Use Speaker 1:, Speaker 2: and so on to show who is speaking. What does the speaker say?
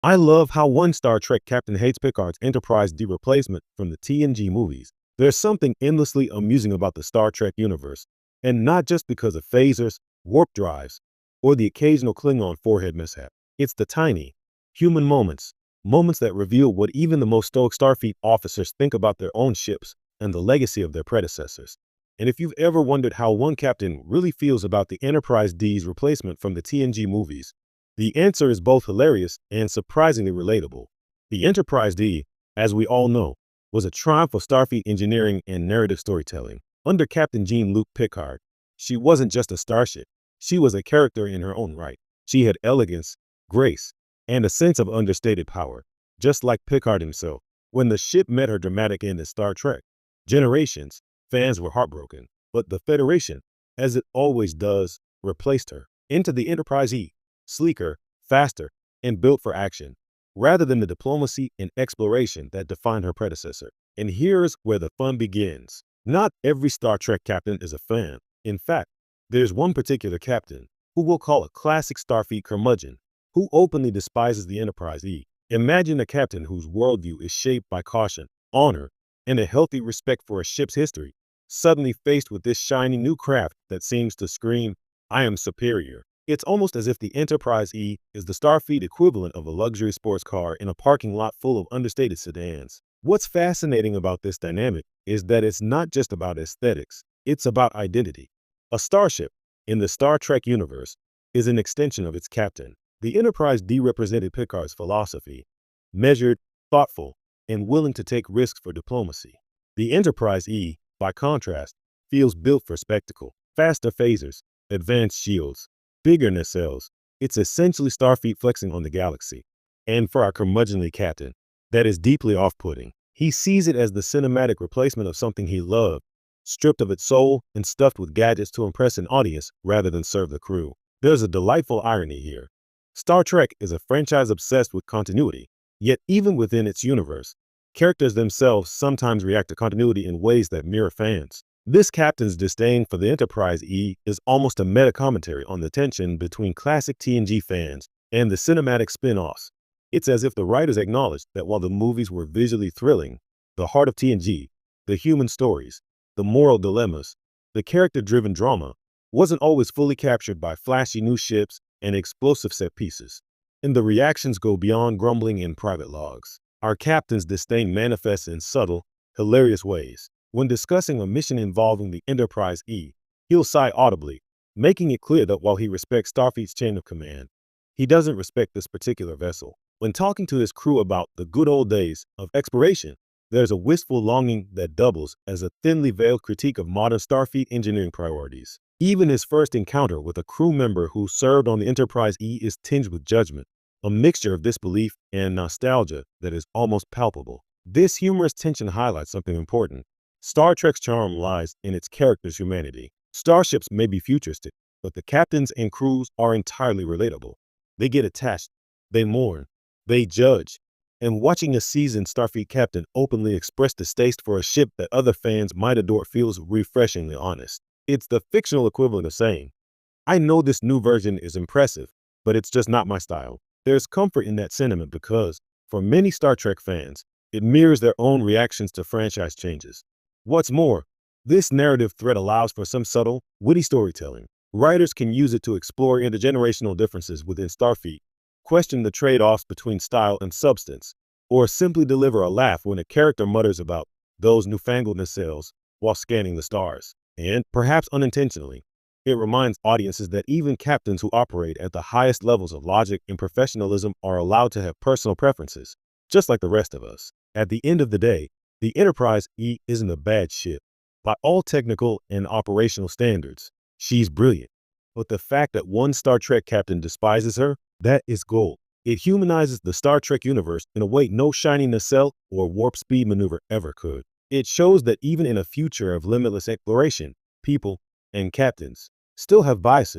Speaker 1: I love how one Star Trek captain hates Picard's Enterprise D replacement from the TNG movies. There's something endlessly amusing about the Star Trek universe, and not just because of phasers, warp drives, or the occasional Klingon forehead mishap. It's the tiny, human moments that reveal what even the most stoic Starfleet officers think about their own ships and the legacy of their predecessors. And if you've ever wondered how one captain really feels about the Enterprise D's replacement from the TNG movies, the answer is both hilarious and surprisingly relatable. The Enterprise D, as we all know, was a triumph of Starfleet engineering and narrative storytelling. Under Captain Jean-Luc Picard, she wasn't just a starship. She was a character in her own right. She had elegance, grace, and a sense of understated power, just like Picard himself. When the ship met her dramatic end in Star Trek, Generations, fans were heartbroken. But the Federation, as it always does, replaced her. Into the Enterprise E, sleeker, faster, and built for action, rather than the diplomacy and exploration that defined her predecessor. And here's where the fun begins. Not every Star Trek captain is a fan. In fact, there's one particular captain, who we'll call a classic Starfleet curmudgeon, who openly despises the Enterprise E. Imagine a captain whose worldview is shaped by caution, honor, and a healthy respect for a ship's history, suddenly faced with this shiny new craft that seems to scream, "I am superior." It's almost as if the Enterprise E is the Starfleet equivalent of a luxury sports car in a parking lot full of understated sedans. What's fascinating about this dynamic is that it's not just about aesthetics, it's about identity. A starship, in the Star Trek universe, is an extension of its captain. The Enterprise D represented Picard's philosophy, measured, thoughtful, and willing to take risks for diplomacy. The Enterprise E, by contrast, feels built for spectacle. Faster phasers, advanced shields, bigger nacelles. It's essentially Starfleet flexing on the galaxy. And for our curmudgeonly captain, that is deeply off-putting. He sees it as the cinematic replacement of something he loved, stripped of its soul and stuffed with gadgets to impress an audience rather than serve the crew. There's a delightful irony here. Star Trek is a franchise obsessed with continuity, yet even within its universe, characters themselves sometimes react to continuity in ways that mirror fans. This captain's disdain for the Enterprise E is almost a meta-commentary on the tension between classic TNG fans and the cinematic spin-offs. It's as if the writers acknowledged that while the movies were visually thrilling, the heart of TNG, the human stories, the moral dilemmas, the character-driven drama, wasn't always fully captured by flashy new ships and explosive set pieces. And the reactions go beyond grumbling in private logs. Our captain's disdain manifests in subtle, hilarious ways. When discussing a mission involving the Enterprise E, he'll sigh audibly, making it clear that while he respects Starfleet's chain of command, he doesn't respect this particular vessel. When talking to his crew about the good old days of exploration, there's a wistful longing that doubles as a thinly veiled critique of modern Starfleet engineering priorities. Even his first encounter with a crew member who served on the Enterprise E is tinged with judgment, a mixture of disbelief and nostalgia that is almost palpable. This humorous tension highlights something important. Star Trek's charm lies in its characters' humanity. Starships may be futuristic, but the captains and crews are entirely relatable. They get attached, they mourn, they judge, and watching a seasoned Starfleet captain openly express distaste for a ship that other fans might adore feels refreshingly honest. It's the fictional equivalent of saying, "I know this new version is impressive, but it's just not my style." There's comfort in that sentiment because, for many Star Trek fans, it mirrors their own reactions to franchise changes. What's more, this narrative thread allows for some subtle, witty storytelling. Writers can use it to explore intergenerational differences within Starfleet, question the trade-offs between style and substance, or simply deliver a laugh when a character mutters about those newfangled nacelles while scanning the stars. And, perhaps unintentionally, it reminds audiences that even captains who operate at the highest levels of logic and professionalism are allowed to have personal preferences, just like the rest of us. At the end of the day, the Enterprise E isn't a bad ship. By all technical and operational standards, she's brilliant. But the fact that one Star Trek captain despises her, that is gold. It humanizes the Star Trek universe in a way no shiny nacelle or warp speed maneuver ever could. It shows that even in a future of limitless exploration, people and captains still have biases.